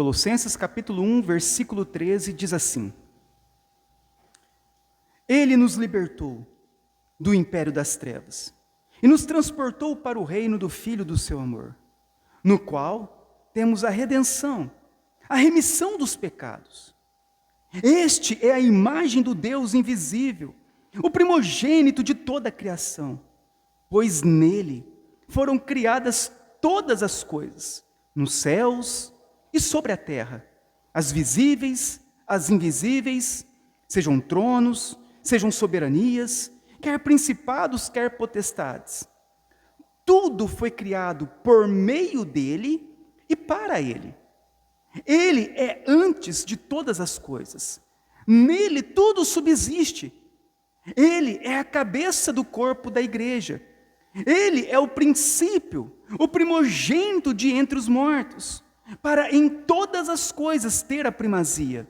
Colossenses capítulo 1, versículo 13, diz assim: Ele nos libertou do império das trevas e nos transportou para o reino do Filho do seu amor, no qual temos a redenção, a remissão dos pecados. Este é a imagem do Deus invisível, o primogênito de toda a criação, pois nele foram criadas todas as coisas, nos céus e sobre a terra, as visíveis, as invisíveis, sejam tronos, sejam soberanias, quer principados, quer potestades. Tudo foi criado por meio dele e para ele. Ele é antes de todas as coisas. Nele tudo subsiste. Ele é a cabeça do corpo da igreja. Ele é o princípio, o primogênito de entre os mortos, para em todas as coisas ter a primazia.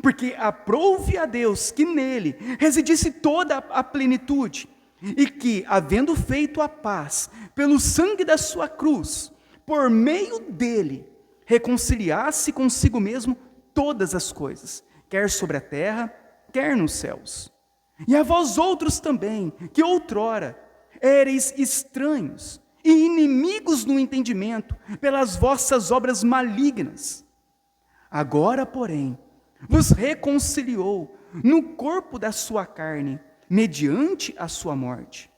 Porque aprouve a Deus que nele residisse toda a plenitude, e que, havendo feito a paz pelo sangue da sua cruz, por meio dele, reconciliasse consigo mesmo todas as coisas, quer sobre a terra, quer nos céus. E a vós outros também, que outrora éreis estranhos e inimigos no entendimento, pelas vossas obras malignas. Agora, porém, vos reconciliou no corpo da sua carne, mediante a sua morte,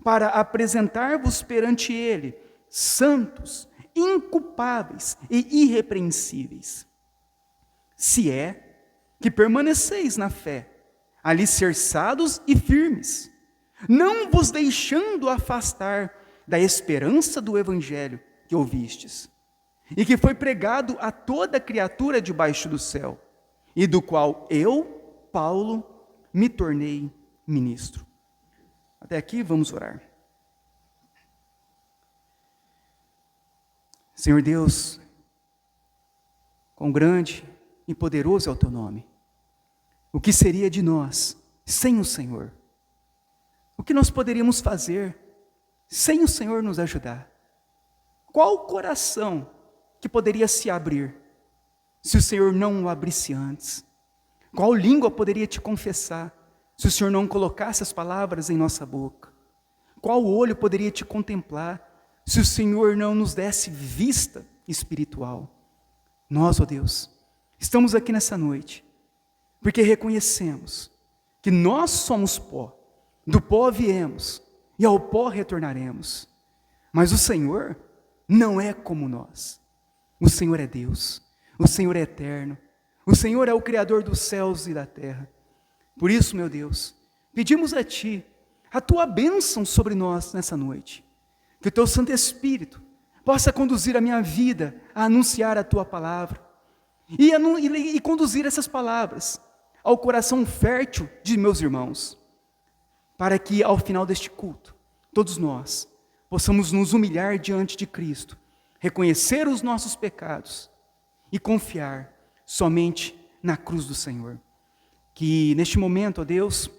para apresentar-vos perante ele, santos, inculpáveis e irrepreensíveis. Se é que permaneceis na fé, alicerçados e firmes, não vos deixando afastar da esperança do evangelho que ouvistes, e que foi pregado a toda criatura debaixo do céu, e do qual eu, Paulo, me tornei ministro. Até aqui vamos orar. Senhor Deus, quão grande e poderoso é o teu nome. O que seria de nós sem o Senhor? O que nós poderíamos fazer sem o Senhor nos ajudar? Qual coração que poderia se abrir se o Senhor não o abrisse antes? Qual língua poderia te confessar se o Senhor não colocasse as palavras em nossa boca? Qual olho poderia te contemplar se o Senhor não nos desse vista espiritual? Nós, ó Deus, estamos aqui nessa noite porque reconhecemos que nós somos pó, do pó viemos e ao pó retornaremos. Mas o Senhor não é como nós. O Senhor é Deus, o Senhor é eterno, o Senhor é o Criador dos céus e da terra. Por isso, meu Deus, pedimos a Ti a Tua bênção sobre nós nessa noite. Que o Teu Santo Espírito possa conduzir a minha vida a anunciar a Tua palavra e conduzir essas palavras ao coração fértil de meus irmãos, para que ao final deste culto, todos nós possamos nos humilhar diante de Cristo, reconhecer os nossos pecados e confiar somente na cruz do Senhor. Que neste momento, ó Deus,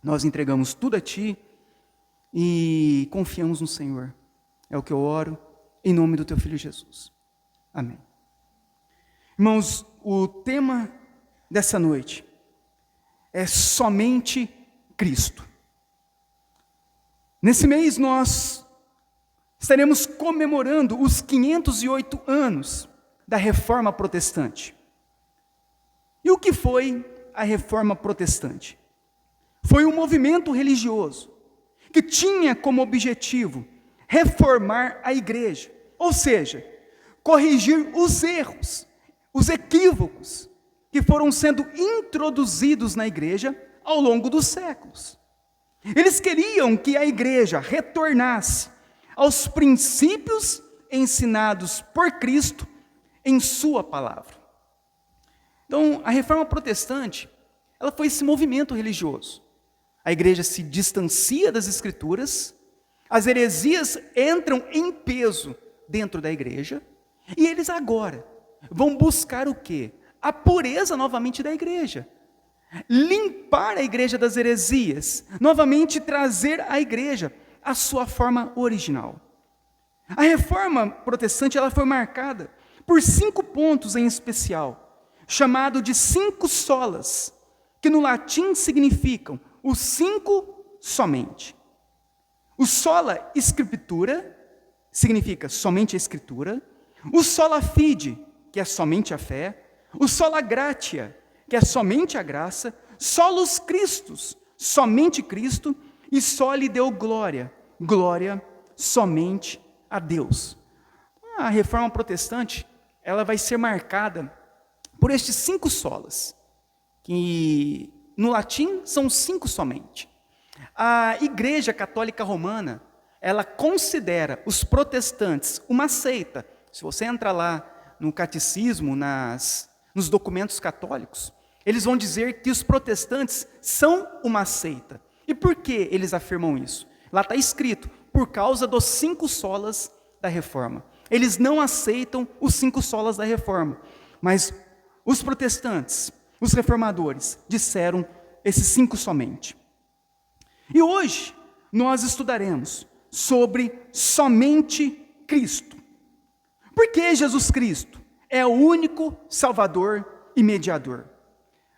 nós entregamos tudo a Ti e confiamos no Senhor. É o que eu oro, em nome do Teu Filho Jesus. Amém. Irmãos, o tema dessa noite é somente Cristo. Nesse mês nós estaremos comemorando os 508 anos da Reforma Protestante. E o que foi a Reforma Protestante? Foi um movimento religioso que tinha como objetivo reformar a igreja, ou seja, corrigir os erros, os equívocos que foram sendo introduzidos na igreja ao longo dos séculos. Eles queriam que a igreja retornasse aos princípios ensinados por Cristo em sua palavra. Então, a Reforma Protestante, ela foi esse movimento religioso. A igreja se distancia das Escrituras, as heresias entram em peso dentro da igreja, e eles agora vão buscar o quê? A pureza novamente da igreja. Limpar a igreja das heresias, novamente trazer a igreja à sua forma original. A Reforma Protestante ela foi marcada por 5 pontos em especial, chamado de 5 solas, que no latim significam os 5 somente. O sola scriptura significa somente a escritura, o sola fide, que é somente a fé, o sola gratia, que é somente a graça, solus Christus, somente Cristo, e soli deu glória, glória somente a Deus. A reforma protestante, ela vai ser marcada por estes 5 solas, que no latim são 5 somente. A Igreja Católica Romana, ela considera os protestantes uma seita. Se você entra lá no catecismo, nos documentos católicos, eles vão dizer que os protestantes são uma seita. E por que eles afirmam isso? Lá está escrito, por causa dos 5 solas da reforma. Eles não aceitam os 5 solas da reforma, mas os protestantes, os reformadores, disseram esses 5 somente. E hoje nós estudaremos sobre somente Cristo. Por que Jesus Cristo é o único Salvador e mediador?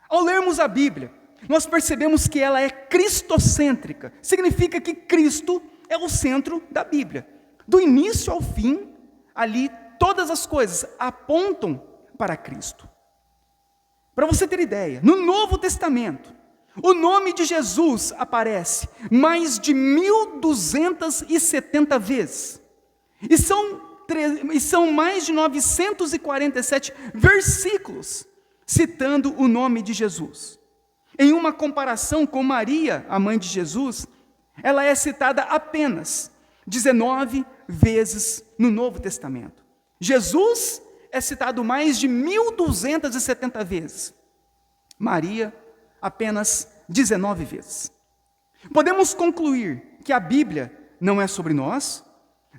Ao lermos a Bíblia, nós percebemos que ela é cristocêntrica. Significa que Cristo é o centro da Bíblia. Do início ao fim, ali todas as coisas apontam para Cristo. Para você ter ideia, no Novo Testamento, o nome de Jesus aparece mais de 1270 vezes. E são mais de 947 versículos citando o nome de Jesus. Em uma comparação com Maria, a mãe de Jesus, ela é citada apenas 19 vezes no Novo Testamento. Jesus é citado mais de 1270 vezes. Maria, apenas 19 vezes. Podemos concluir que a Bíblia não é sobre nós,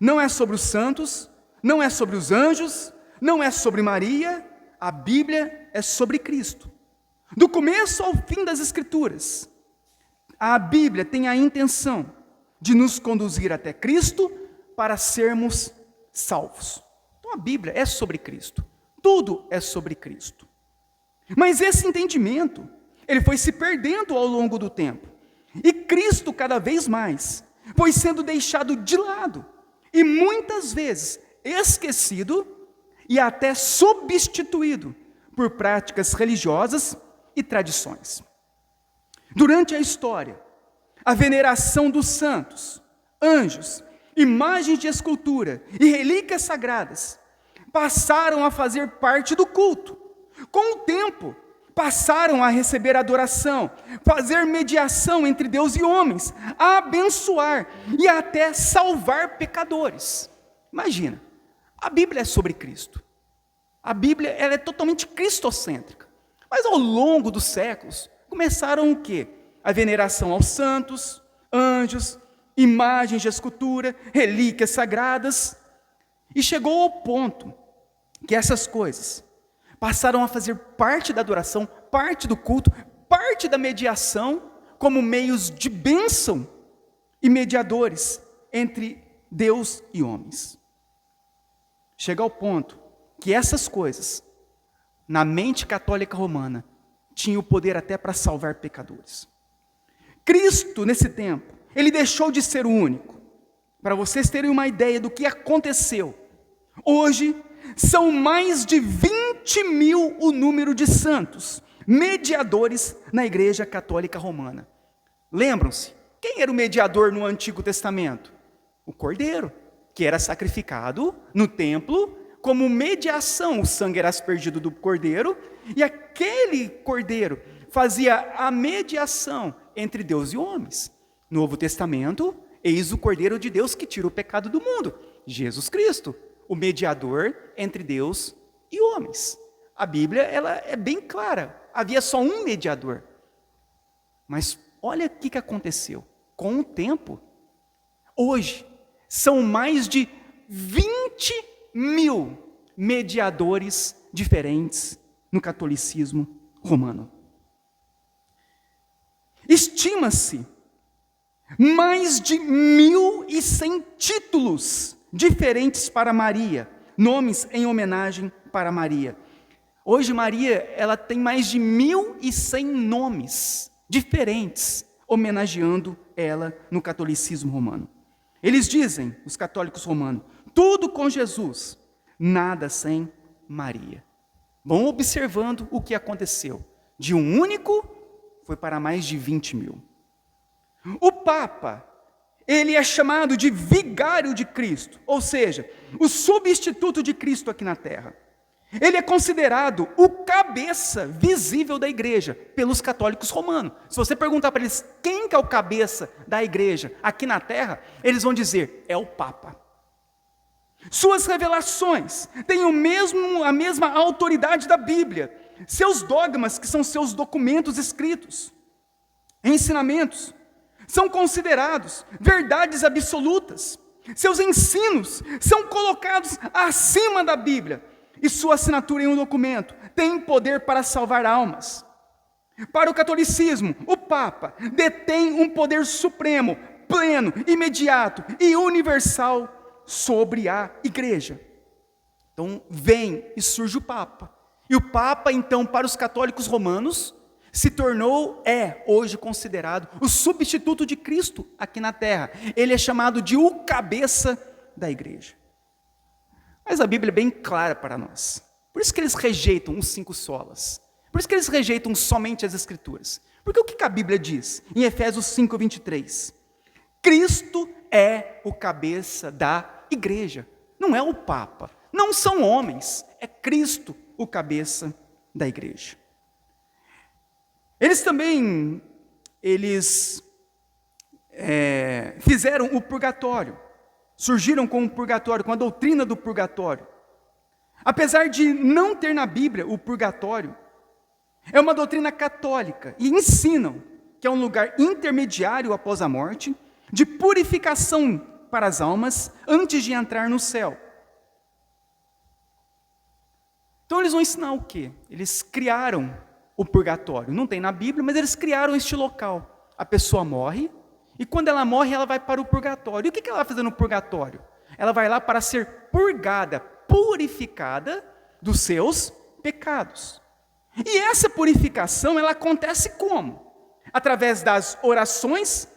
não é sobre os santos, não é sobre os anjos, não é sobre Maria, a Bíblia é sobre Cristo. Do começo ao fim das Escrituras, a Bíblia tem a intenção de nos conduzir até Cristo para sermos salvos. Então a Bíblia é sobre Cristo. Tudo é sobre Cristo. Mas esse entendimento, ele foi se perdendo ao longo do tempo. E Cristo, cada vez mais, foi sendo deixado de lado. E muitas vezes esquecido e até substituído por práticas religiosas e tradições. Durante a história, a veneração dos santos, anjos, imagens de escultura e relíquias sagradas passaram a fazer parte do culto. Com o tempo, passaram a receber adoração, fazer mediação entre Deus e homens, a abençoar e até salvar pecadores. Imagina, a Bíblia é sobre Cristo. A Bíblia ela é totalmente cristocêntrica. Mas ao longo dos séculos, começaram o quê? A veneração aos santos, anjos, imagens de escultura, relíquias sagradas. E chegou ao ponto que essas coisas passaram a fazer parte da adoração, parte do culto, parte da mediação, como meios de bênção e mediadores entre Deus e homens. Chega ao ponto que essas coisas, na mente católica romana, tinham o poder até para salvar pecadores. Cristo, nesse tempo, ele deixou de ser o único. Para vocês terem uma ideia do que aconteceu, hoje são mais de 20 mil o número de santos, mediadores na Igreja Católica Romana. Lembram-se? Quem era o mediador no Antigo Testamento? O Cordeiro, que era sacrificado no templo como mediação. O sangue era aspergido do Cordeiro, e aquele Cordeiro fazia a mediação entre Deus e homens. No Novo Testamento, eis o Cordeiro de Deus que tira o pecado do mundo, Jesus Cristo, o mediador entre Deus e homens. A Bíblia ela é bem clara, havia só um mediador. Mas olha o que aconteceu. Com o tempo, hoje, são mais de 20 mil mediadores diferentes no catolicismo romano. Estima-se mais de 1.100 títulos diferentes para Maria, nomes em homenagem para Maria. Hoje Maria, ela tem mais de 1.100 nomes diferentes, homenageando ela no catolicismo romano. Eles dizem, os católicos romanos, tudo com Jesus, nada sem Maria. Vão observando o que aconteceu. De um único, foi para mais de 20.000. O Papa, ele é chamado de vigário de Cristo, ou seja, o substituto de Cristo aqui na terra. Ele é considerado o cabeça visível da igreja pelos católicos romanos. Se você perguntar para eles quem que é o cabeça da igreja aqui na terra, eles vão dizer, é o Papa. Suas revelações têm a mesma autoridade da Bíblia. Seus dogmas, que são seus documentos escritos, ensinamentos, são considerados verdades absolutas. Seus ensinos são colocados acima da Bíblia. E sua assinatura em um documento tem poder para salvar almas. Para o catolicismo, o Papa detém um poder supremo, pleno, imediato e universal sobre a igreja. Então vem e surge o Papa. E o Papa, então, para os católicos romanos, se tornou, hoje considerado, o substituto de Cristo aqui na terra. Ele é chamado de o cabeça da igreja. Mas a Bíblia é bem clara para nós. Por isso que eles rejeitam os 5 solas. Por isso que eles rejeitam somente as Escrituras. Porque o que a Bíblia diz? Em Efésios 5:23. Cristo é o cabeça da igreja. Não é o Papa. Não são homens. É Cristo o cabeça da igreja. Eles também, fizeram o purgatório. Surgiram com o purgatório, com a doutrina do purgatório. Apesar de não ter na Bíblia o purgatório, é uma doutrina católica e ensinam que é um lugar intermediário após a morte, de purificação para as almas antes de entrar no céu. Então eles vão ensinar o quê? Eles criaram o purgatório. Não tem na Bíblia, mas eles criaram este local. A pessoa morre, e quando ela morre, ela vai para o purgatório. E o que ela vai fazer no purgatório? Ela vai lá para ser purgada, purificada dos seus pecados. E essa purificação, ela acontece como? Através das orações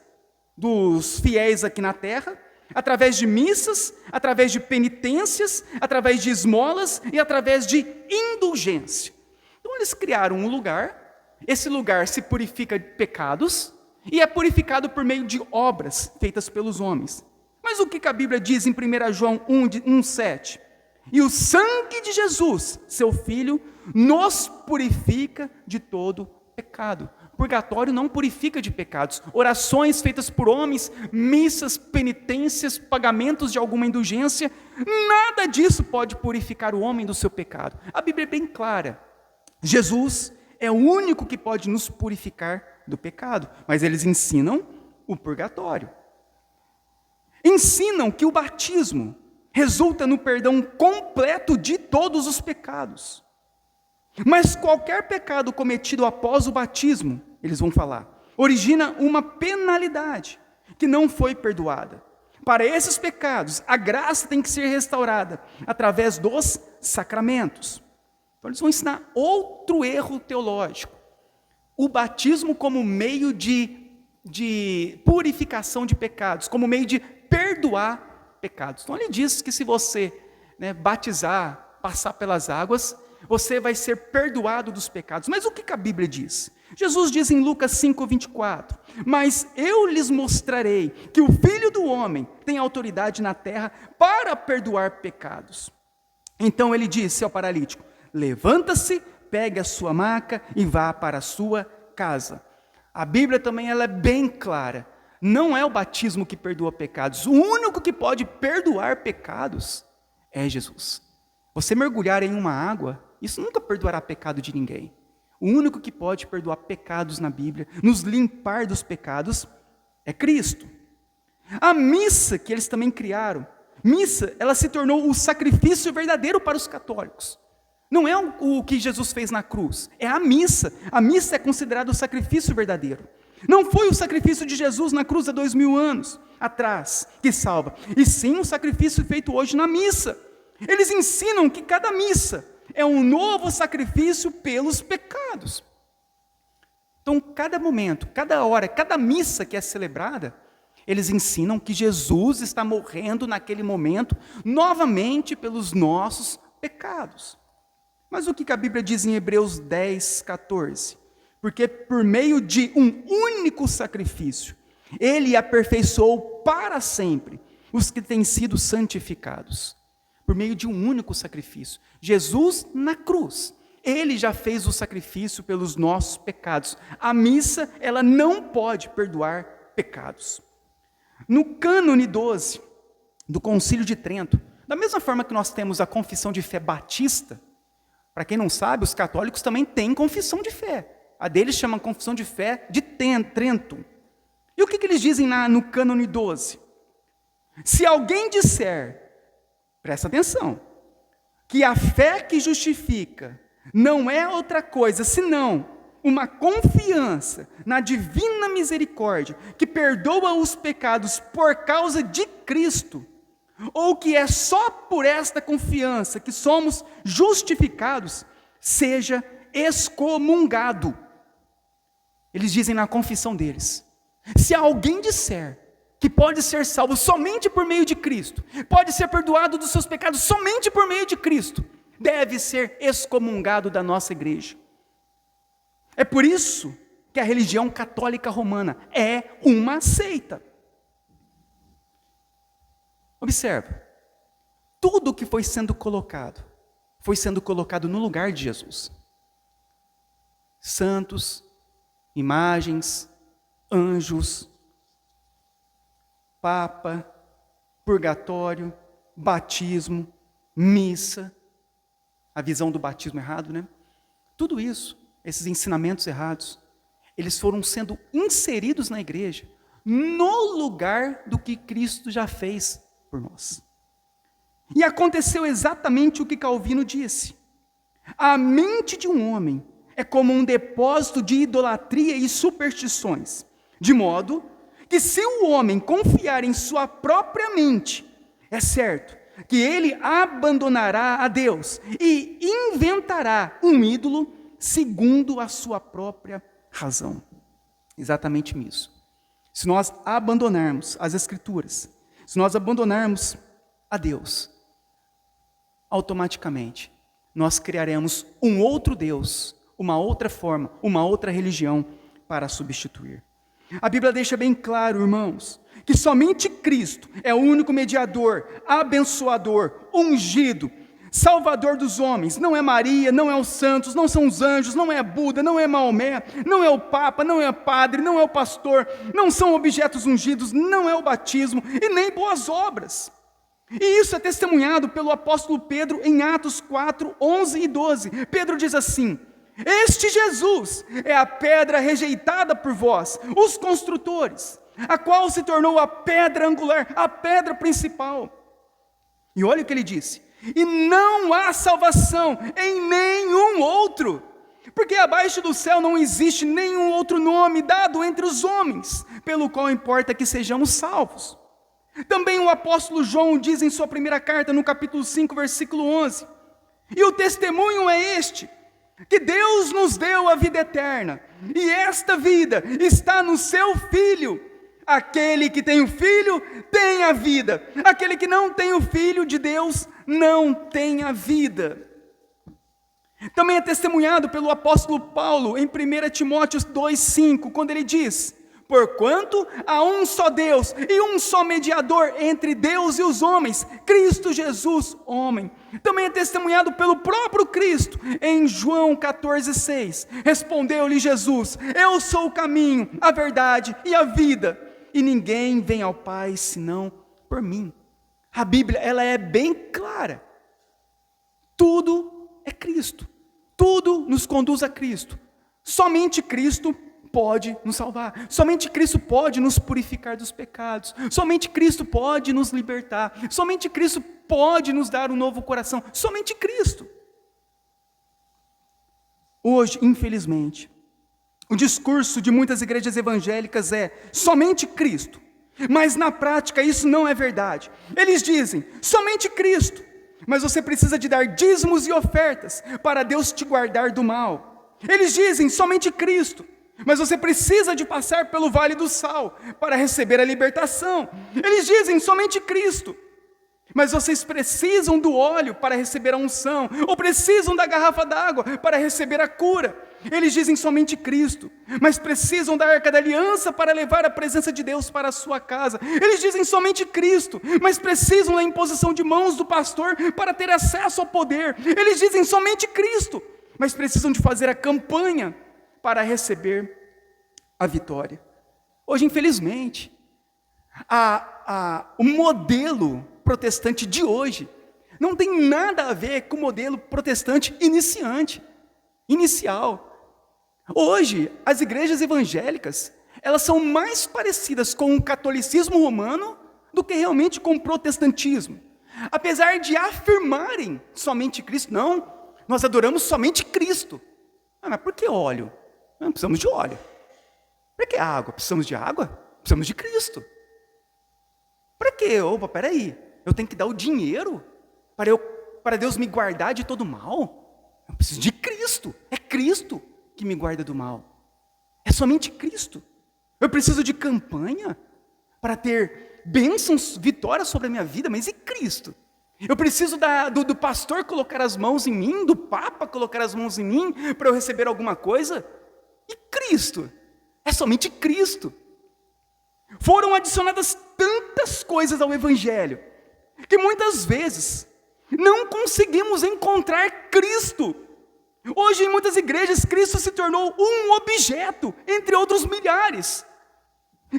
dos fiéis aqui na terra, através de missas, através de penitências, através de esmolas e através de indulgência. Então eles criaram um lugar, esse lugar se purifica de pecados, e é purificado por meio de obras feitas pelos homens. Mas o que a Bíblia diz em 1 João 1:7? E o sangue de Jesus, seu Filho, nos purifica de todo pecado. Purgatório não purifica de pecados. Orações feitas por homens, missas, penitências, pagamentos de alguma indulgência, nada disso pode purificar o homem do seu pecado. A Bíblia é bem clara. Jesus é o único que pode nos purificar do pecado, mas eles ensinam o purgatório. Ensinam que o batismo resulta no perdão completo de todos os pecados. Mas qualquer pecado cometido após o batismo, eles vão falar, origina uma penalidade que não foi perdoada. Para esses pecados, a graça tem que ser restaurada através dos sacramentos. Então eles vão ensinar outro erro teológico. O batismo como meio de purificação de pecados, como meio de perdoar pecados. Então ele diz que se você batizar, passar pelas águas, você vai ser perdoado dos pecados. Mas o que a Bíblia diz? Jesus diz em Lucas 5:24, mas eu lhes mostrarei que o Filho do Homem tem autoridade na terra para perdoar pecados. Então ele disse ao paralítico, levanta-se, pegue a sua maca e vá para a sua casa. A Bíblia também ela é bem clara. Não é o batismo que perdoa pecados. O único que pode perdoar pecados é Jesus. Você mergulhar em uma água, isso nunca perdoará pecado de ninguém. O único que pode perdoar pecados na Bíblia, nos limpar dos pecados, é Cristo. A missa que eles também criaram, missa, ela se tornou o sacrifício verdadeiro para os católicos. Não é o que Jesus fez na cruz, é a missa. A missa é considerada o sacrifício verdadeiro. Não foi o sacrifício de Jesus na cruz há 2000 anos atrás que salva, e sim o sacrifício feito hoje na missa. Eles ensinam que cada missa é um novo sacrifício pelos pecados. Então, cada momento, cada hora, cada missa que é celebrada, eles ensinam que Jesus está morrendo naquele momento, novamente pelos nossos pecados. Mas o que a Bíblia diz em Hebreus 10, 14? Porque por meio de um único sacrifício, Ele aperfeiçoou para sempre os que têm sido santificados. Por meio de um único sacrifício. Jesus na cruz. Ele já fez o sacrifício pelos nossos pecados. A missa, ela não pode perdoar pecados. No cânone 12 do Concílio de Trento, da mesma forma que nós temos a confissão de fé batista, para quem não sabe, os católicos também têm confissão de fé. A deles chama confissão de fé de Trento. E o que eles dizem no cânone 12? Se alguém disser, presta atenção, que a fé que justifica não é outra coisa senão uma confiança na divina misericórdia que perdoa os pecados por causa de Cristo, ou que é só por esta confiança que somos justificados, seja excomungado. Eles dizem na confissão deles, se alguém disser que pode ser salvo somente por meio de Cristo, pode ser perdoado dos seus pecados somente por meio de Cristo, deve ser excomungado da nossa igreja. É por isso que a religião católica romana é uma seita. Observa, tudo que foi sendo colocado no lugar de Jesus. Santos, imagens, anjos, Papa, purgatório, batismo, missa, a visão do batismo errado, né? Tudo isso, esses ensinamentos errados, eles foram sendo inseridos na igreja, no lugar do que Cristo já fez por nós. E aconteceu exatamente o que Calvino disse. A mente de um homem é como um depósito de idolatria e superstições, de modo que se o homem confiar em sua própria mente, é certo que ele abandonará a Deus e inventará um ídolo segundo a sua própria razão. Exatamente isso. Se nós abandonarmos as Escrituras, se nós abandonarmos a Deus, automaticamente nós criaremos um outro Deus, uma outra forma, uma outra religião para substituir. A Bíblia deixa bem claro, irmãos, que somente Cristo é o único mediador, abençoador, ungido, salvador dos homens. Não é Maria, não é os santos, não são os anjos, não é Buda, não é Maomé, não é o Papa, não é o padre, não é o pastor, não são objetos ungidos, não é o batismo e nem boas obras. E isso é testemunhado pelo apóstolo Pedro em Atos 4, 11 e 12. Pedro diz assim: este Jesus é a pedra rejeitada por vós, os construtores, a qual se tornou a pedra angular, a pedra principal. E olha o que ele disse: e não há salvação em nenhum outro, porque abaixo do céu não existe nenhum outro nome dado entre os homens, pelo qual importa que sejamos salvos. Também o apóstolo João diz em sua primeira carta, no capítulo 5, versículo 11, e o testemunho é este, que Deus nos deu a vida eterna, e esta vida está no seu Filho. Aquele que tem o Filho tem a vida, aquele que não tem o Filho de Deus não tem a vida. Também é testemunhado pelo apóstolo Paulo em 1 Timóteo 2,5, quando ele diz: porquanto há um só Deus e um só mediador entre Deus e os homens, Cristo Jesus, homem. Também é testemunhado pelo próprio Cristo em João 14,6. Respondeu-lhe Jesus: eu sou o caminho, a verdade e a vida, e ninguém vem ao Pai senão por mim. A Bíblia, ela é bem clara. Tudo é Cristo. Tudo nos conduz a Cristo. Somente Cristo pode nos salvar. Somente Cristo pode nos purificar dos pecados. Somente Cristo pode nos libertar. Somente Cristo pode nos dar um novo coração. Somente Cristo. Hoje, infelizmente, o discurso de muitas igrejas evangélicas é somente Cristo. Mas na prática isso não é verdade. Eles dizem somente Cristo. mas você precisa de dar dízimos e ofertas para Deus te guardar do mal. Eles dizem somente Cristo, mas você precisa de passar pelo vale do sal para receber a libertação. Eles dizem somente Cristo, mas vocês precisam do óleo para receber a unção, ou precisam da garrafa d'água para receber a cura. Eles dizem somente Cristo, mas precisam da arca da aliança para levar a presença de Deus para a sua casa. Eles dizem somente Cristo, mas precisam da imposição de mãos do pastor para ter acesso ao poder. Eles dizem somente Cristo, mas precisam de fazer a campanha para receber a vitória. Hoje, infelizmente, o modelo protestante de hoje não tem nada a ver com o modelo protestante inicial. Hoje, as igrejas evangélicas, elas são mais parecidas com o catolicismo romano do que realmente com o protestantismo. Apesar de afirmarem somente Cristo, não, nós adoramos somente Cristo. Mas por que óleo? Não precisamos de óleo. Por que água? Precisamos de água? Precisamos de Cristo. Para quê? Opa, peraí. Eu tenho que dar o dinheiro para Deus me guardar de todo mal? Eu preciso de Cristo. É Cristo que me guarda do mal. É somente Cristo. Eu preciso de campanha para ter bênçãos, vitórias sobre a minha vida, mas e Cristo? Eu preciso do pastor colocar as mãos em mim, do Papa colocar as mãos em mim, para eu receber alguma coisa? E Cristo? É somente Cristo. Foram adicionadas tantas coisas ao Evangelho, que muitas vezes não conseguimos encontrar Cristo. Hoje, em muitas igrejas, Cristo se tornou um objeto, entre outros milhares.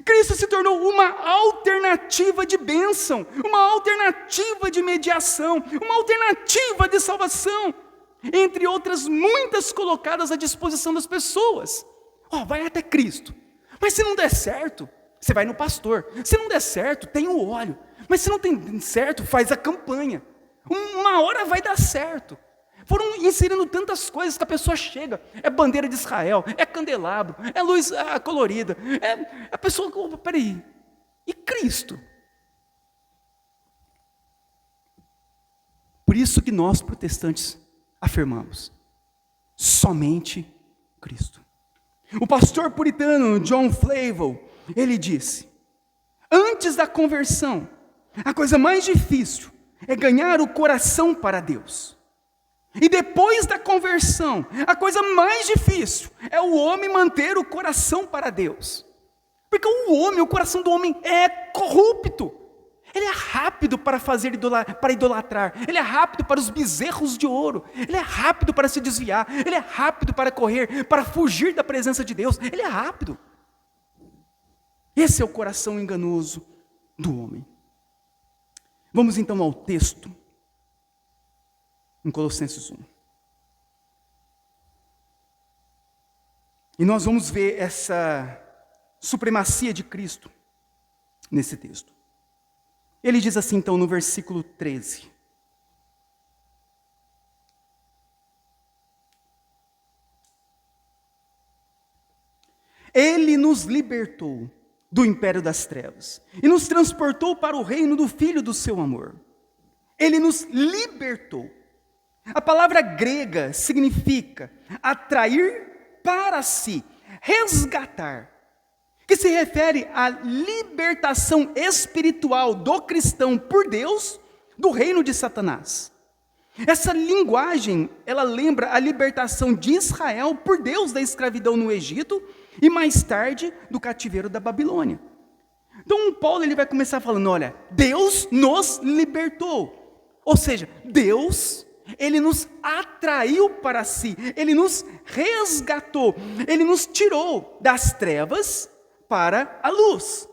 Cristo se tornou uma alternativa de bênção, uma alternativa de mediação, uma alternativa de salvação, entre outras muitas colocadas à disposição das pessoas. Vai até Cristo, mas se não der certo, você vai no pastor. Se não der certo, tem o óleo, mas se não tem certo, faz a campanha. Uma hora vai dar certo. Foram inserindo tantas coisas que a pessoa chega, é bandeira de Israel, é candelabro, é luz colorida, a pessoa, peraí, e Cristo? Por isso que nós protestantes afirmamos, somente Cristo. O pastor puritano John Flavel, ele disse, antes da conversão, a coisa mais difícil é ganhar o coração para Deus. E depois da conversão, a coisa mais difícil é o homem manter o coração para Deus. Porque o coração do homem é corrupto. Ele é rápido para idolatrar. Ele é rápido para os bezerros de ouro. Ele é rápido para se desviar. Ele é rápido para correr, para fugir da presença de Deus. Ele é rápido. Esse é o coração enganoso do homem. Vamos então ao texto. Em Colossenses 1. E nós vamos ver essa supremacia de Cristo nesse texto. Ele diz assim então no versículo 13. Ele nos libertou do império das trevas e nos transportou para o reino do Filho do seu amor. Ele nos libertou. A palavra grega significa atrair para si, resgatar, que se refere à libertação espiritual do cristão por Deus do reino de Satanás. Essa linguagem, ela lembra a libertação de Israel por Deus da escravidão no Egito e mais tarde do cativeiro da Babilônia. Então Paulo ele vai começar falando, olha, Deus nos libertou, ou seja, Deus ele nos atraiu para si, Ele nos resgatou, Ele nos tirou das trevas para a luz.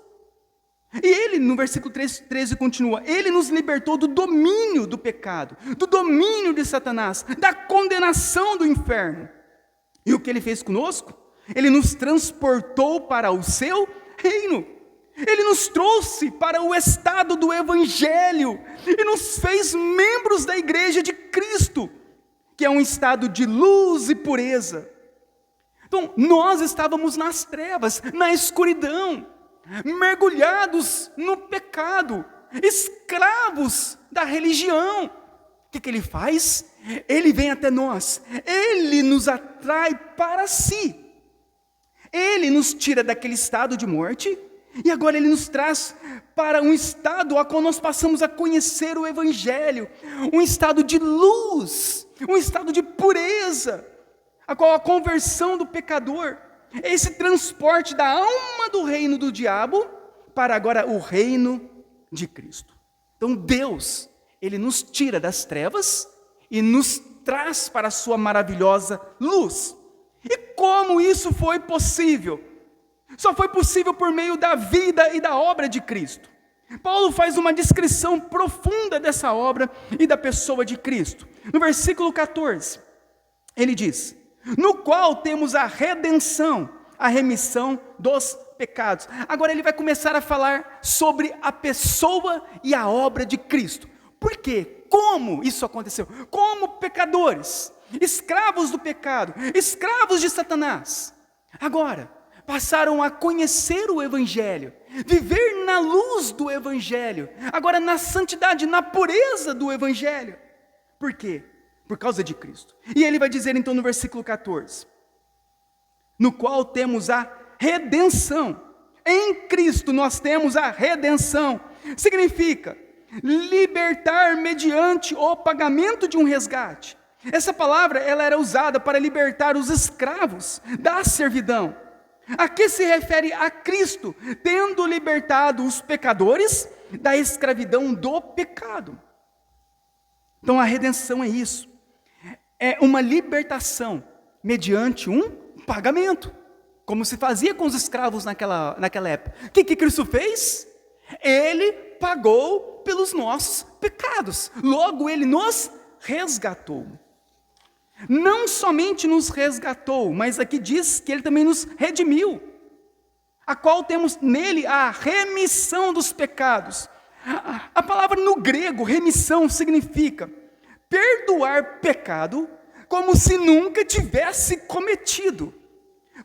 E Ele, no versículo 13 continua, Ele nos libertou do domínio do pecado, do domínio de Satanás, da condenação do inferno. E o que Ele fez conosco? Ele nos transportou para o seu reino. Ele nos trouxe para o estado do Evangelho e nos fez membros da igreja de Cristo, que é um estado de luz e pureza. Então, nós estávamos nas trevas, na escuridão, mergulhados no pecado, escravos da religião. O que ele faz? Ele vem até nós, ele nos atrai para si. Ele nos tira daquele estado de morte, e agora ele nos traz para um estado a qual nós passamos a conhecer o Evangelho, um estado de luz, um estado de pureza, a qual a conversão do pecador, esse transporte da alma do reino do diabo, para agora o reino de Cristo. Então Deus, Ele nos tira das trevas e nos traz para a sua maravilhosa luz. E como isso foi possível? Só foi possível por meio da vida e da obra de Cristo. Paulo faz uma descrição profunda dessa obra e da pessoa de Cristo. No versículo 14, ele diz: no qual temos a redenção, a remissão dos pecados. Agora ele vai começar a falar sobre a pessoa e a obra de Cristo. Por quê? Como isso aconteceu? Como pecadores, escravos do pecado, escravos de Satanás, agora passaram a conhecer o Evangelho, viver na luz do Evangelho, agora na santidade, na pureza do Evangelho. Por quê? Por causa de Cristo. E ele vai dizer então no versículo 14, no qual temos a redenção. Em Cristo nós temos a redenção. Significa libertar mediante o pagamento de um resgate. Essa palavra ela era usada para libertar os escravos da servidão. A que se refere a Cristo, tendo libertado os pecadores da escravidão do pecado. Então a redenção é isso. É uma libertação mediante um pagamento, como se fazia com os escravos naquela época. O que Cristo fez? Ele pagou pelos nossos pecados, logo ele nos resgatou. Não somente nos resgatou, mas aqui diz que ele também nos redimiu, a qual temos nele a remissão dos pecados. A palavra no grego, remissão, significa perdoar pecado como se nunca tivesse cometido,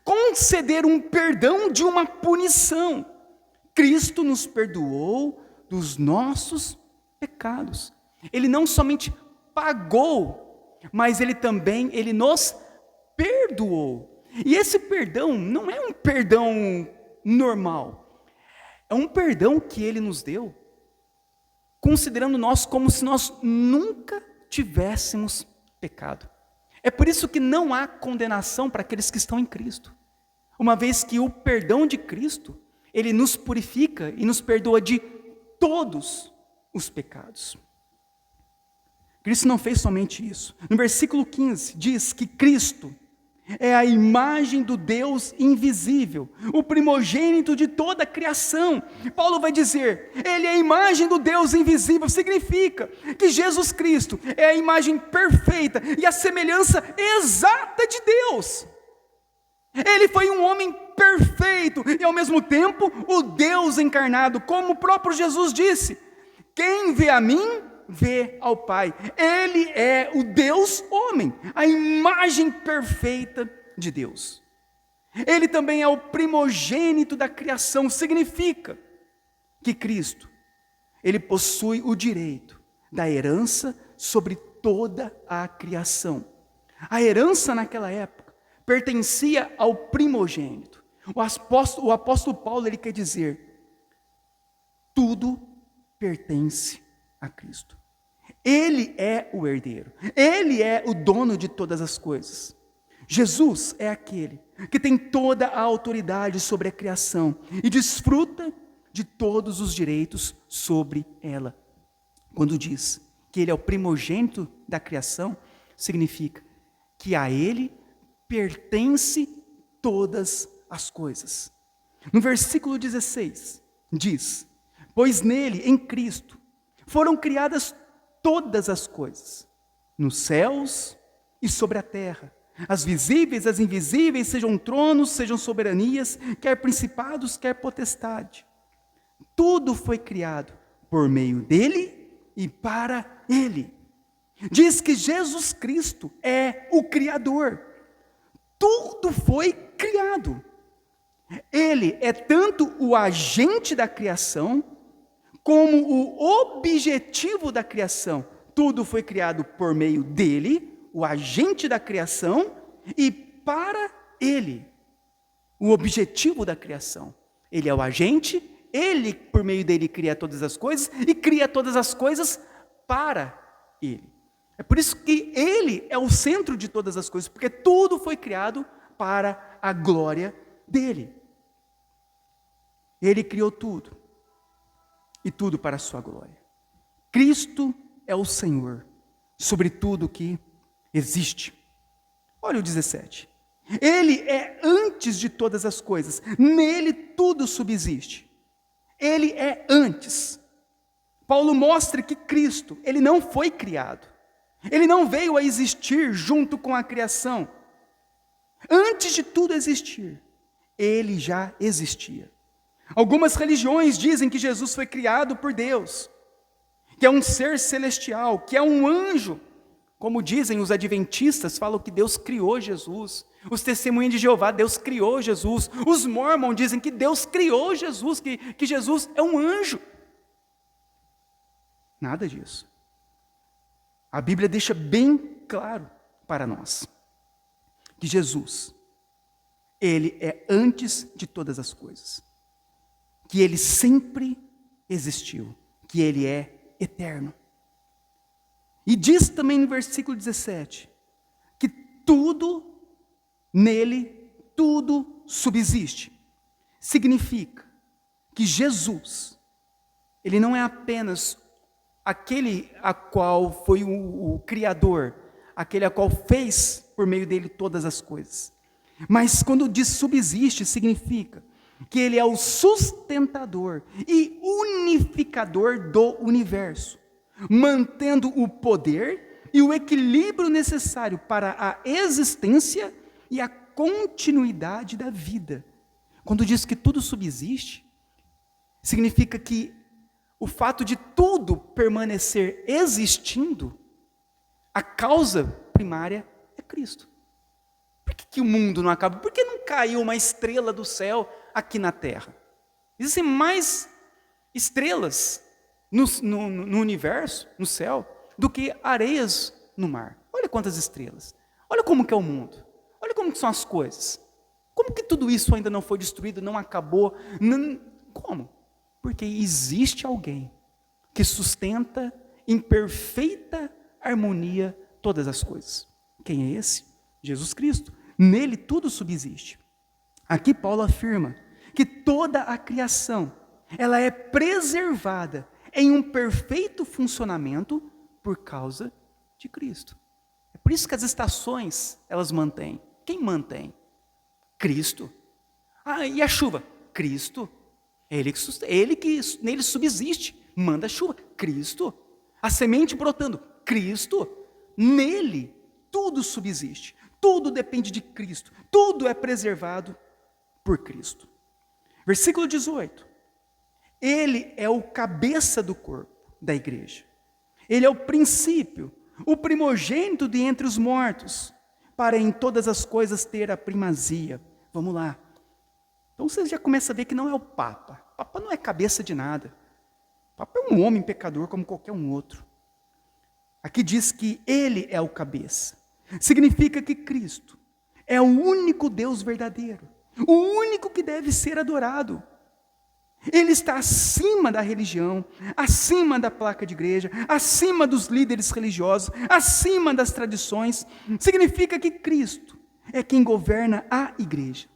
conceder um perdão de uma punição. Cristo nos perdoou dos nossos pecados. Ele não somente pagou, mas ele nos perdoou. E esse perdão não é um perdão normal, é um perdão que ele nos deu, considerando nós como se nós nunca tivéssemos pecado. É por isso que não há condenação para aqueles que estão em Cristo, uma vez que o perdão de Cristo, ele nos purifica e nos perdoa de todos os pecados. Cristo não fez somente isso. No versículo 15 diz que Cristo é a imagem do Deus invisível, o primogênito de toda a criação. Paulo vai dizer, ele é a imagem do Deus invisível, significa que Jesus Cristo é a imagem perfeita e a semelhança exata de Deus. Ele foi um homem perfeito e ao mesmo tempo o Deus encarnado, como o próprio Jesus disse, quem vê a mim, vê ao Pai. Ele é o Deus homem, a imagem perfeita de Deus. Ele também é o primogênito da criação, significa que Cristo, ele possui o direito da herança sobre toda a criação. A herança naquela época pertencia ao primogênito. O apóstolo Paulo, ele quer dizer, tudo pertence a Cristo. Ele é o herdeiro, ele é o dono de todas as coisas. Jesus é aquele que tem toda a autoridade sobre a criação e desfruta de todos os direitos sobre ela. Quando diz que ele é o primogênito da criação, significa que a ele pertence todas as coisas. No versículo 16 diz, pois nele, em Cristo, foram criadas todas as coisas, nos céus e sobre a terra, as visíveis, as invisíveis, sejam tronos, sejam soberanias, quer principados, quer potestade. Tudo foi criado por meio dele e para ele. Diz que Jesus Cristo é o Criador. Tudo foi criado. Ele é tanto o agente da criação, como o objetivo da criação. tudo foi criado por meio dele, o agente da criação, e para ele, o objetivo da criação. Ele é o agente, ele, por meio dele, cria todas as coisas, e cria todas as coisas para ele. É por isso que ele é o centro de todas as coisas, porque tudo foi criado para a glória dele. Ele criou tudo, e tudo para a sua glória. Cristo é o Senhor sobre tudo que existe. Olha o 17. Ele é antes de todas as coisas, nele tudo subsiste. Ele é antes. Paulo mostra que Cristo, ele não foi criado. Ele não veio a existir junto com a criação. Antes de tudo existir, ele já existia. Algumas religiões dizem que Jesus foi criado por Deus, que é um ser celestial, que é um anjo. Como dizem os adventistas, falam que Deus criou Jesus. Os testemunhas de Jeová, Deus criou Jesus. Os mormons dizem que Deus criou Jesus, que Jesus é um anjo. Nada disso. A Bíblia deixa bem claro para nós que Jesus, ele é antes de todas as coisas. Que ele sempre existiu, que ele é eterno. E diz também no versículo 17, que tudo nele, tudo subsiste. Significa que Jesus, ele não é apenas aquele a qual foi o Criador, aquele a qual fez por meio dele todas as coisas. Mas quando diz subsiste, significa que ele é o sustentador e unificador do universo, mantendo o poder e o equilíbrio necessário para a existência e a continuidade da vida. Quando diz que tudo subsiste, significa que o fato de tudo permanecer existindo, a causa primária é Cristo. Por que o mundo não acaba? Por que não caiu uma estrela do céu aqui na Terra? Existem mais estrelas no universo, no céu, do que areias no mar. Olha quantas estrelas. Olha como que é o mundo. Olha como que são as coisas. Como que tudo isso ainda não foi destruído, não acabou? Como? Porque existe alguém que sustenta em perfeita harmonia todas as coisas. Quem é esse? Jesus Cristo. Nele tudo subsiste. Aqui Paulo afirma que toda a criação, ela é preservada em um perfeito funcionamento por causa de Cristo. É por isso que as estações, elas mantêm. Quem mantém? Cristo. E a chuva? Cristo. Ele que nele subsiste, manda a chuva. Cristo. A semente brotando? Cristo. Nele tudo subsiste. Tudo depende de Cristo. Tudo é preservado por Cristo. Versículo 18. Ele é o cabeça do corpo da igreja. Ele é o princípio, o primogênito de entre os mortos, para em todas as coisas ter a primazia. Vamos lá. Então você já começa a ver que não é o Papa. O Papa não é cabeça de nada. O Papa é um homem pecador como qualquer um outro. Aqui diz que ele é o cabeça. Significa que Cristo é o único Deus verdadeiro, o único que deve ser adorado. Ele está acima da religião, acima da placa de igreja, acima dos líderes religiosos, acima das tradições. Significa que Cristo é quem governa a igreja.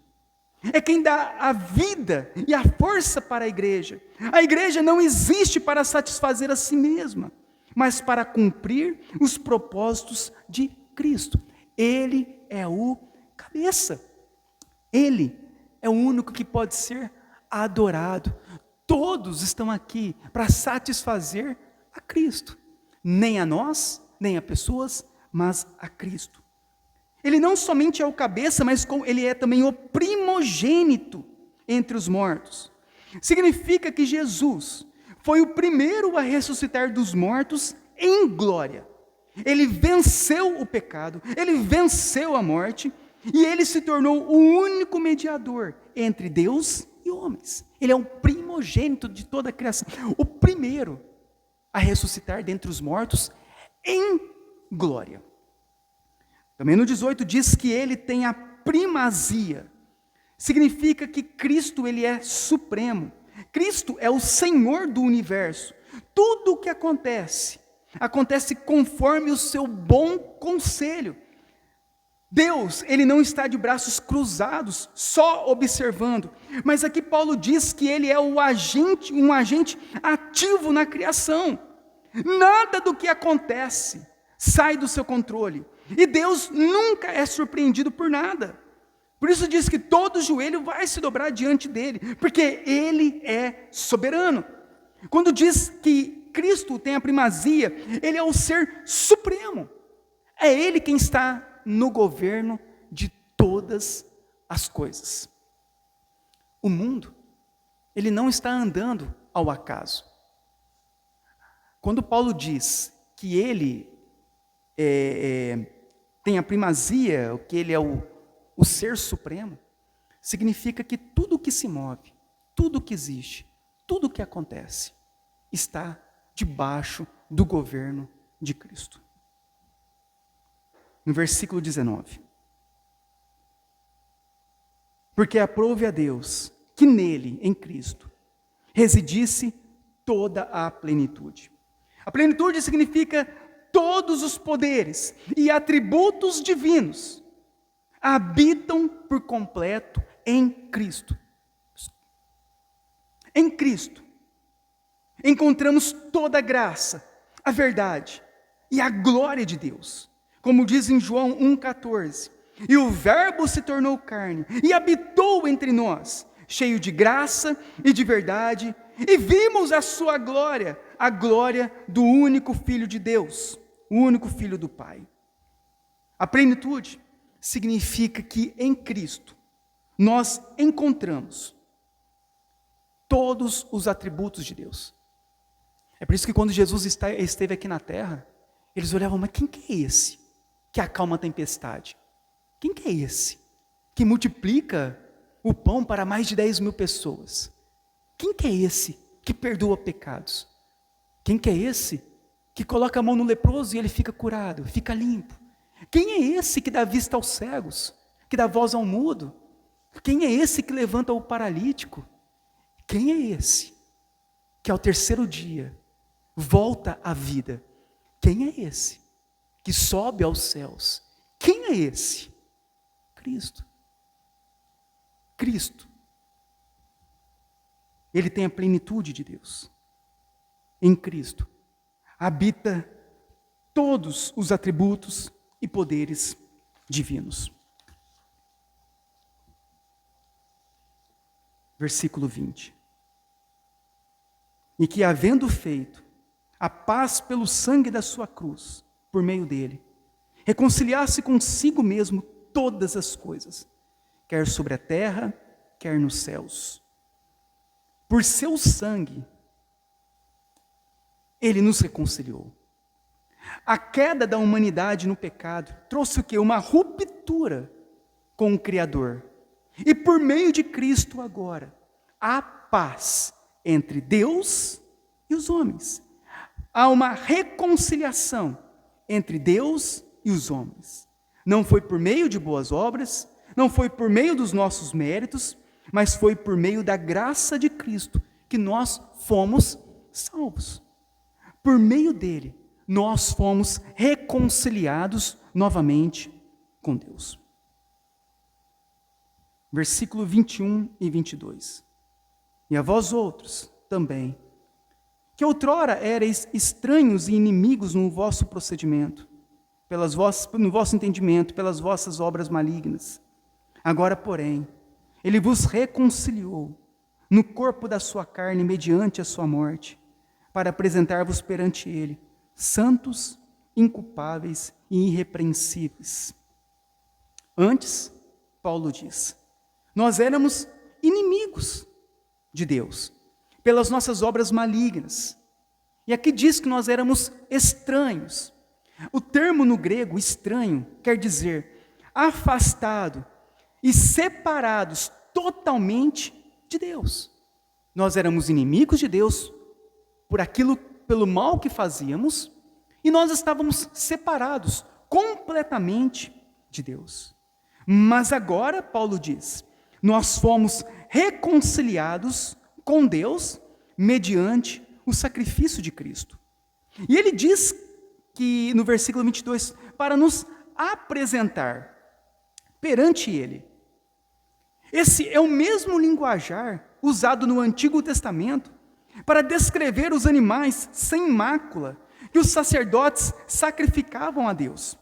É quem dá a vida e a força para a igreja. A igreja não existe para satisfazer a si mesma, mas para cumprir os propósitos de Cristo. Ele é o cabeça. Ele é o único que pode ser adorado. Todos estão aqui para satisfazer a Cristo. Nem a nós, nem a pessoas, mas a Cristo. Ele não somente é o cabeça, mas ele é também o primogênito entre os mortos. Significa que Jesus foi o primeiro a ressuscitar dos mortos em glória. Ele venceu o pecado, ele venceu a morte, e ele se tornou o único mediador entre Deus e homens. Ele é o primogênito de toda a criação. O primeiro a ressuscitar dentre os mortos em glória. Também no 18 diz que ele tem a primazia. Significa que Cristo ele é supremo. Cristo é o Senhor do universo. Tudo o que acontece conforme o seu bom conselho. Deus, ele não está de braços cruzados, só observando. Mas aqui Paulo diz que ele é um agente ativo na criação. Nada do que acontece sai do seu controle. E Deus nunca é surpreendido por nada. Por isso diz que todo joelho vai se dobrar diante dele, porque ele é soberano. Quando diz que Cristo tem a primazia, ele é o ser supremo. É ele quem está no governo de todas as coisas. O mundo, ele não está andando ao acaso. Quando Paulo diz que ele tem a primazia, que ele é o ser supremo, significa que tudo que se move, tudo que existe, tudo que acontece, está debaixo do governo de Cristo. No versículo 19. Porque aprove a Deus que nele, em Cristo, residisse toda a plenitude. A plenitude significa todos os poderes e atributos divinos habitam por completo em Cristo. Em Cristo encontramos toda a graça, a verdade e a glória de Deus. Como diz em João 1,14, e o Verbo se tornou carne e habitou entre nós, cheio de graça e de verdade, e vimos a sua glória, a glória do único Filho de Deus, o único Filho do Pai. A plenitude significa que em Cristo nós encontramos todos os atributos de Deus. É por isso que quando Jesus esteve aqui na terra, eles olhavam, mas quem que é esse que acalma a tempestade? Quem que é esse que multiplica o pão para mais de 10 mil pessoas? Quem que é esse que perdoa pecados? Quem que é esse que coloca a mão no leproso e ele fica curado, fica limpo? Quem é esse que dá vista aos cegos, que dá voz ao mudo? Quem é esse que levanta o paralítico? Quem é esse que ao terceiro dia volta à vida? Quem é esse que sobe aos céus? Quem é esse? Cristo. Cristo. Ele tem a plenitude de Deus. Em Cristo habita todos os atributos e poderes divinos. Versículo 20. E que, havendo feito a paz pelo sangue da sua cruz, por meio dele, reconciliasse consigo mesmo todas as coisas, quer sobre a terra, quer nos céus. Por seu sangue, ele nos reconciliou. A queda da humanidade no pecado trouxe o quê? Uma ruptura com o Criador. E por meio de Cristo agora, há paz entre Deus e os homens. Há uma reconciliação entre Deus e os homens. Não foi por meio de boas obras, não foi por meio dos nossos méritos, mas foi por meio da graça de Cristo que nós fomos salvos. Por meio dele, nós fomos reconciliados novamente com Deus. Versículo 21 e 22. E a vós outros também, que outrora erais estranhos e inimigos no vosso procedimento, no vosso entendimento, pelas vossas obras malignas. Agora, porém, ele vos reconciliou no corpo da sua carne mediante a sua morte, para apresentar-vos perante ele, santos, inculpáveis e irrepreensíveis. Antes, Paulo diz, nós éramos inimigos de Deus, pelas nossas obras malignas. E aqui diz que nós éramos estranhos. O termo no grego, estranho, quer dizer afastado e separados totalmente de Deus. Nós éramos inimigos de Deus pelo mal que fazíamos, e nós estávamos separados completamente de Deus. Mas agora, Paulo diz, nós fomos reconciliados com Deus mediante o sacrifício de Cristo. E ele diz que no versículo 22, para nos apresentar perante Ele. Esse é o mesmo linguajar usado no Antigo Testamento para descrever os animais sem mácula que os sacerdotes sacrificavam a Deus.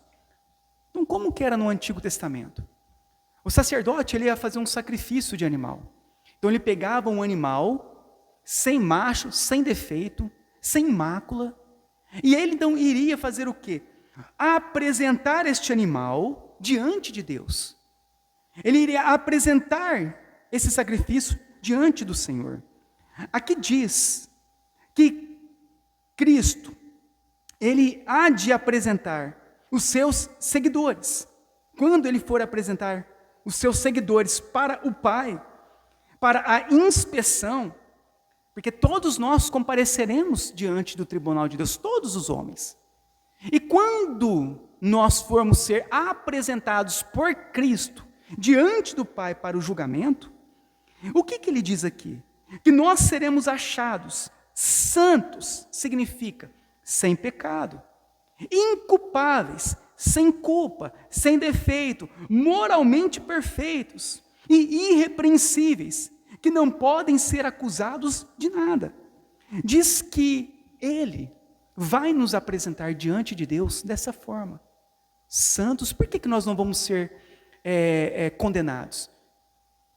Então, como que era no Antigo Testamento? O sacerdote ele ia fazer um sacrifício de animal. Então, ele pegava um animal sem macho, sem defeito, sem mácula, e ele então iria fazer o quê? Apresentar este animal diante de Deus. Ele iria apresentar esse sacrifício diante do Senhor. Aqui diz que Cristo, ele há de apresentar os seus seguidores. Quando ele for apresentar os seus seguidores para o Pai, para a inspeção, porque todos nós compareceremos diante do tribunal de Deus, todos os homens. E quando nós formos ser apresentados por Cristo diante do Pai para o julgamento, o que ele diz aqui? Que nós seremos achados santos, significa sem pecado, inculpáveis, sem culpa, sem defeito, moralmente perfeitos e irrepreensíveis, que não podem ser acusados de nada. Diz que Ele vai nos apresentar diante de Deus dessa forma, santos. Por que nós não vamos ser condenados?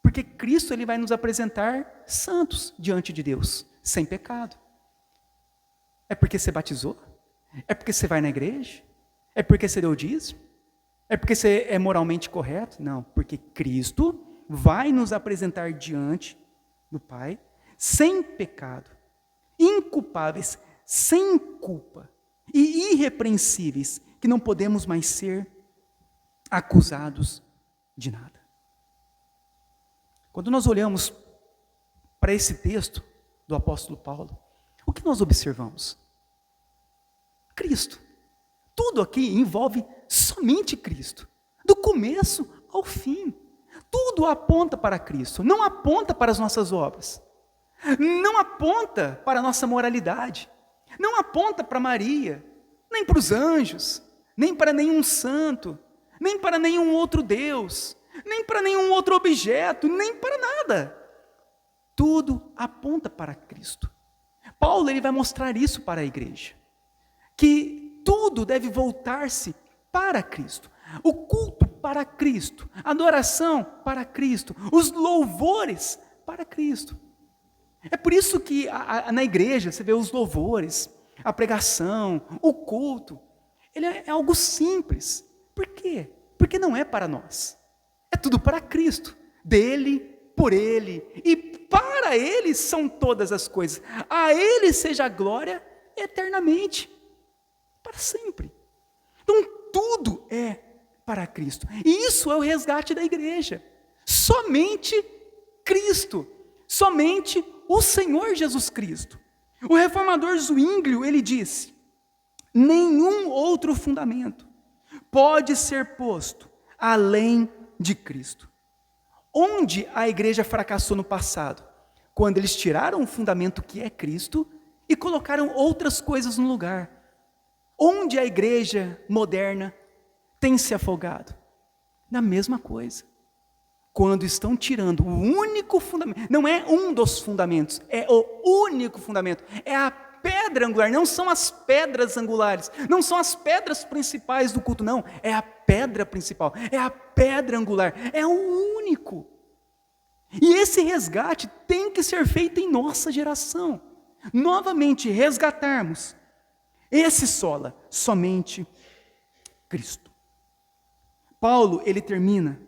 Porque Cristo ele vai nos apresentar santos diante de Deus, sem pecado. É porque você batizou? É porque você vai na igreja? É porque você deu dízimo? É porque você é moralmente correto? Não, porque Cristo vai nos apresentar diante do Pai, sem pecado, inculpáveis, sem culpa e irrepreensíveis, que não podemos mais ser acusados de nada. Quando nós olhamos para esse texto do apóstolo Paulo, o que nós observamos? Cristo. Tudo aqui envolve somente Cristo, do começo ao fim. Tudo aponta para Cristo, não aponta para as nossas obras, não aponta para a nossa moralidade, não aponta para Maria, nem para os anjos, nem para nenhum santo, nem para nenhum outro Deus, nem para nenhum outro objeto, nem para nada. Tudo aponta para Cristo. Paulo ele vai mostrar isso para a igreja, que tudo deve voltar-se para Cristo. O culto para Cristo, a adoração para Cristo, os louvores para Cristo. É por isso que na igreja você vê os louvores, a pregação, o culto. Ele é algo simples. Por quê? Porque não é para nós. É tudo para Cristo, dele, por Ele, e para Ele são todas as coisas. A Ele seja a glória eternamente, para sempre. Então tudo é para Cristo. E isso é o resgate da igreja. Somente Cristo, somente o Senhor Jesus Cristo. O reformador Zwinglio, ele disse: nenhum outro fundamento pode ser posto além de Cristo. Onde a igreja fracassou no passado? Quando eles tiraram o fundamento que é Cristo e colocaram outras coisas no lugar. Onde a igreja moderna tem se afogado? Na mesma coisa. Quando estão tirando o único fundamento, não é um dos fundamentos, é o único fundamento, é a pedra angular, não são as pedras angulares, não são as pedras principais do culto, não, é a pedra principal, é a pedra angular, é o único. E esse resgate tem que ser feito em nossa geração, novamente resgatarmos esse somente Cristo. Paulo, ele termina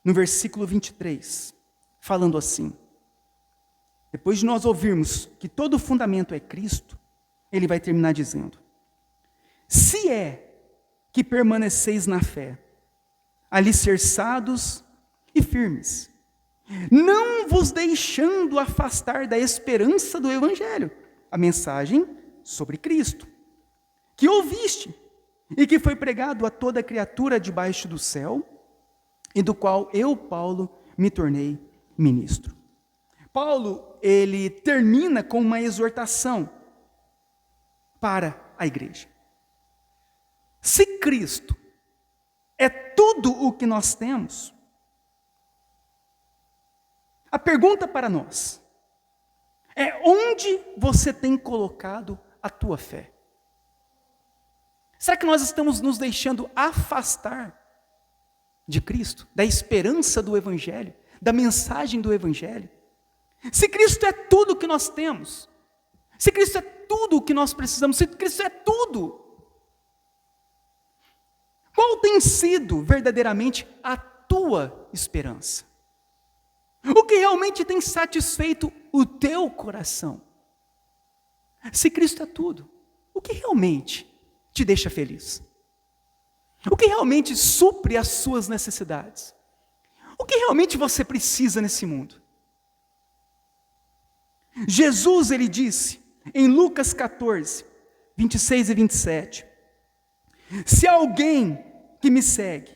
no versículo 23, falando assim: depois de nós ouvirmos que todo o fundamento é Cristo, ele vai terminar dizendo: se é que permaneceis na fé, alicerçados e firmes, não vos deixando afastar da esperança do Evangelho, a mensagem sobre Cristo, que ouviste e que foi pregado a toda criatura debaixo do céu, e do qual eu, Paulo, me tornei ministro. Paulo, ele termina com uma exortação para a igreja. Se Cristo é tudo o que nós temos, a pergunta para nós é: onde você tem colocado a tua fé? Será que nós estamos nos deixando afastar de Cristo, da esperança do Evangelho, da mensagem do Evangelho? Se Cristo é tudo o que nós temos, se Cristo é tudo o que nós precisamos, se Cristo é tudo, qual tem sido verdadeiramente a tua esperança? O que realmente tem satisfeito o teu coração? Se Cristo é tudo, o que realmente te deixa feliz? O que realmente supre as suas necessidades? O que realmente você precisa nesse mundo? Jesus, ele disse em Lucas 14, 26 e 27, se alguém que me segue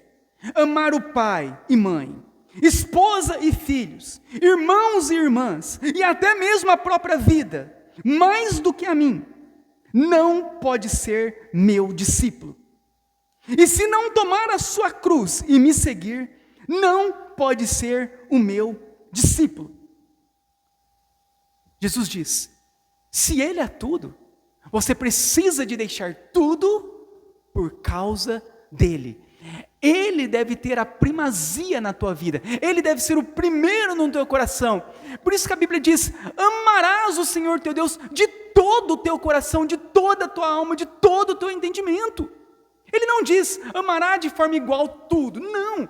amar o pai e mãe, esposa e filhos, irmãos e irmãs, e até mesmo a própria vida, mais do que a mim, não pode ser meu discípulo. E se não tomar a sua cruz e me seguir, não pode ser o meu discípulo. Jesus diz: se Ele é tudo, você precisa de deixar tudo por causa dEle. Ele deve ter a primazia na tua vida, Ele deve ser o primeiro no teu coração. Por isso que a Bíblia diz: amarás o Senhor teu Deus de todo o teu coração, de toda a tua alma, de todo o teu entendimento. Ele não diz: amará de forma igual tudo, não.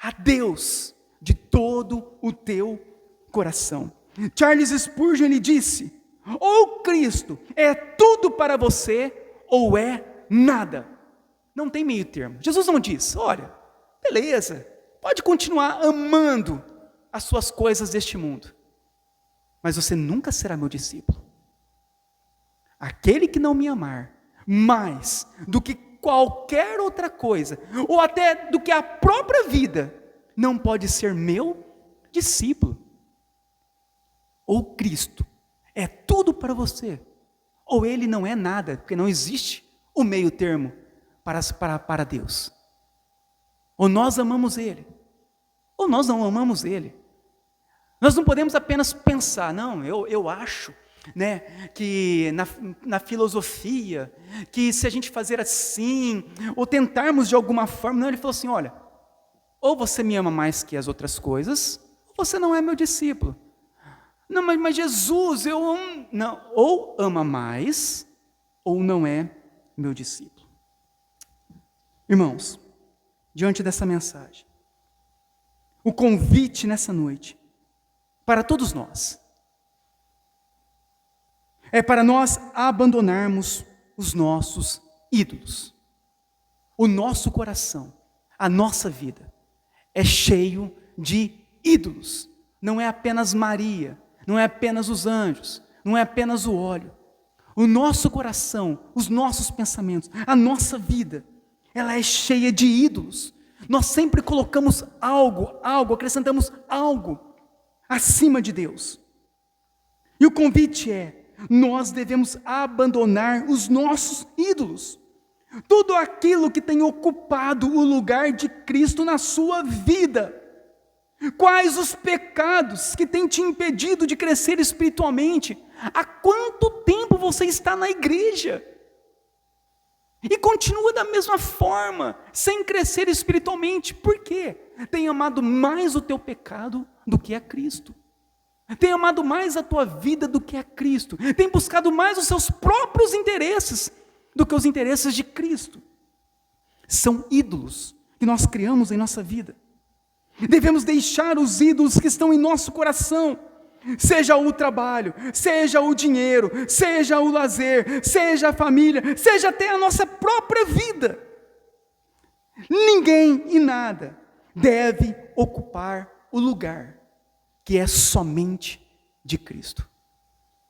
A Deus de todo o teu coração. Charles Spurgeon, ele disse: ou Cristo é tudo para você, ou é nada. Não tem meio termo. Jesus não diz: olha, beleza, pode continuar amando as suas coisas deste mundo, mas você nunca será meu discípulo. Aquele que não me amar mais do que qualquer outra coisa, ou até do que a própria vida, não pode ser meu discípulo. Ou Cristo é tudo para você, ou Ele não é nada, porque não existe o meio termo para Deus. Ou nós amamos Ele, ou nós não amamos Ele. Nós não podemos apenas pensar: não, eu acho, que na filosofia, que se a gente fazer assim, ou tentarmos de alguma forma. Não, ele falou assim: olha, ou você me ama mais que as outras coisas, ou você não é meu discípulo. Não, mas Jesus, eu amo. Não, ou ama mais, ou não é meu discípulo. Irmãos, diante dessa mensagem, o convite nessa noite, para todos nós, é para nós abandonarmos os nossos ídolos. O nosso coração, a nossa vida, é cheio de ídolos. Não é apenas Maria, não é apenas os anjos, não é apenas o óleo. O nosso coração, os nossos pensamentos, a nossa vida, ela é cheia de ídolos. Nós sempre colocamos algo, acrescentamos algo acima de Deus. E o convite é: nós devemos abandonar os nossos ídolos. Tudo aquilo que tem ocupado o lugar de Cristo na sua vida. Quais os pecados que têm te impedido de crescer espiritualmente? Há quanto tempo você está na igreja? E continua da mesma forma, sem crescer espiritualmente. Por quê? Tem amado mais o teu pecado do que a Cristo. Tem amado mais a tua vida do que a Cristo. Tem buscado mais os seus próprios interesses do que os interesses de Cristo. São ídolos que nós criamos em nossa vida. Devemos deixar os ídolos que estão em nosso coração, seja o trabalho, seja o dinheiro, seja o lazer, seja a família, seja até a nossa própria vida. Ninguém e nada deve ocupar o lugar que é somente de Cristo.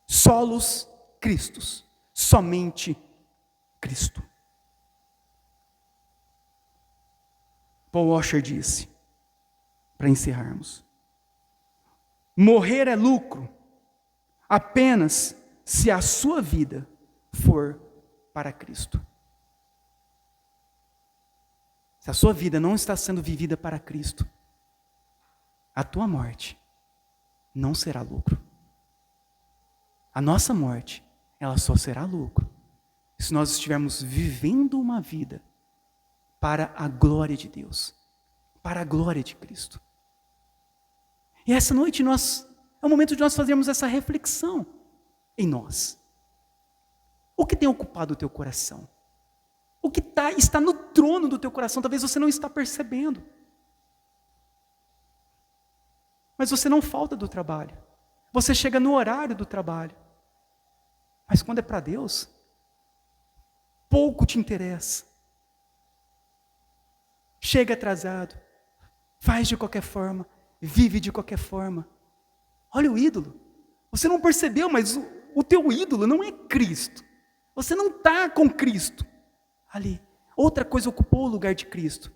Solos Christus, somente Cristo. Paul Washer disse, para encerrarmos: morrer é lucro apenas se a sua vida for para Cristo. Se a sua vida não está sendo vivida para Cristo, a tua morte não será lucro. A nossa morte, ela só será lucro se nós estivermos vivendo uma vida para a glória de Deus, para a glória de Cristo. E essa noite é o momento de nós fazermos essa reflexão em nós. O que tem ocupado o teu coração? O que está no trono do teu coração? Talvez você não está percebendo. Mas você não falta do trabalho. Você chega no horário do trabalho. Mas quando é para Deus, pouco te interessa. Chega atrasado, faz de qualquer forma, vive de qualquer forma. Olha o ídolo. Você não percebeu, mas o teu ídolo não é Cristo. Você não está com Cristo ali. Outra coisa ocupou o lugar de Cristo,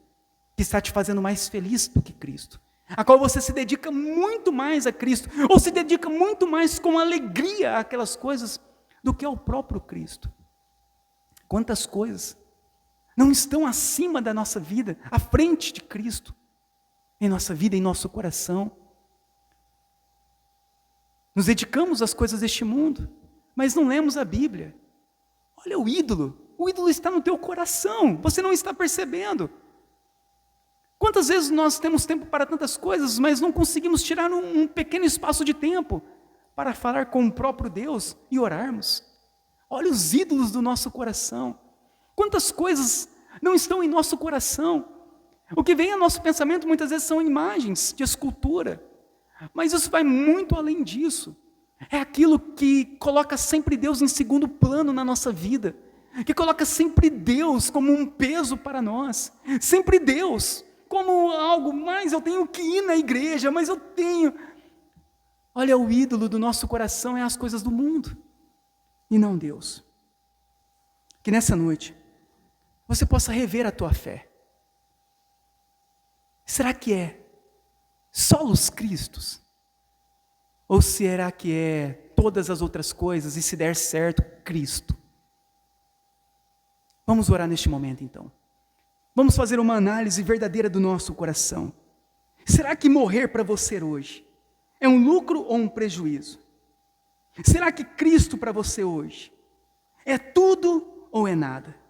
que está te fazendo mais feliz do que Cristo, a qual você se dedica muito mais a Cristo, ou se dedica muito mais com alegria àquelas coisas, do que ao próprio Cristo. Quantas coisas não estão acima da nossa vida, à frente de Cristo, em nossa vida, em nosso coração. Nos dedicamos às coisas deste mundo, mas não lemos a Bíblia. Olha o ídolo está no teu coração, você não está percebendo. Quantas vezes nós temos tempo para tantas coisas, mas não conseguimos tirar um pequeno espaço de tempo para falar com o próprio Deus e orarmos? Olha os ídolos do nosso coração. Quantas coisas não estão em nosso coração? O que vem ao nosso pensamento muitas vezes são imagens de escultura, mas isso vai muito além disso. É aquilo que coloca sempre Deus em segundo plano na nossa vida, que coloca sempre Deus como um peso para nós, sempre Deus como algo mais. Eu tenho que ir na igreja, mas eu tenho. Olha, o ídolo do nosso coração é as coisas do mundo e não Deus. Que nessa noite você possa rever a tua fé. Será que é só os Cristos? Ou será que é todas as outras coisas e, se der certo, Cristo? Vamos orar neste momento então. Vamos fazer uma análise verdadeira do nosso coração. Será que morrer para você hoje é um lucro ou um prejuízo? Será que Cristo para você hoje é tudo ou é nada?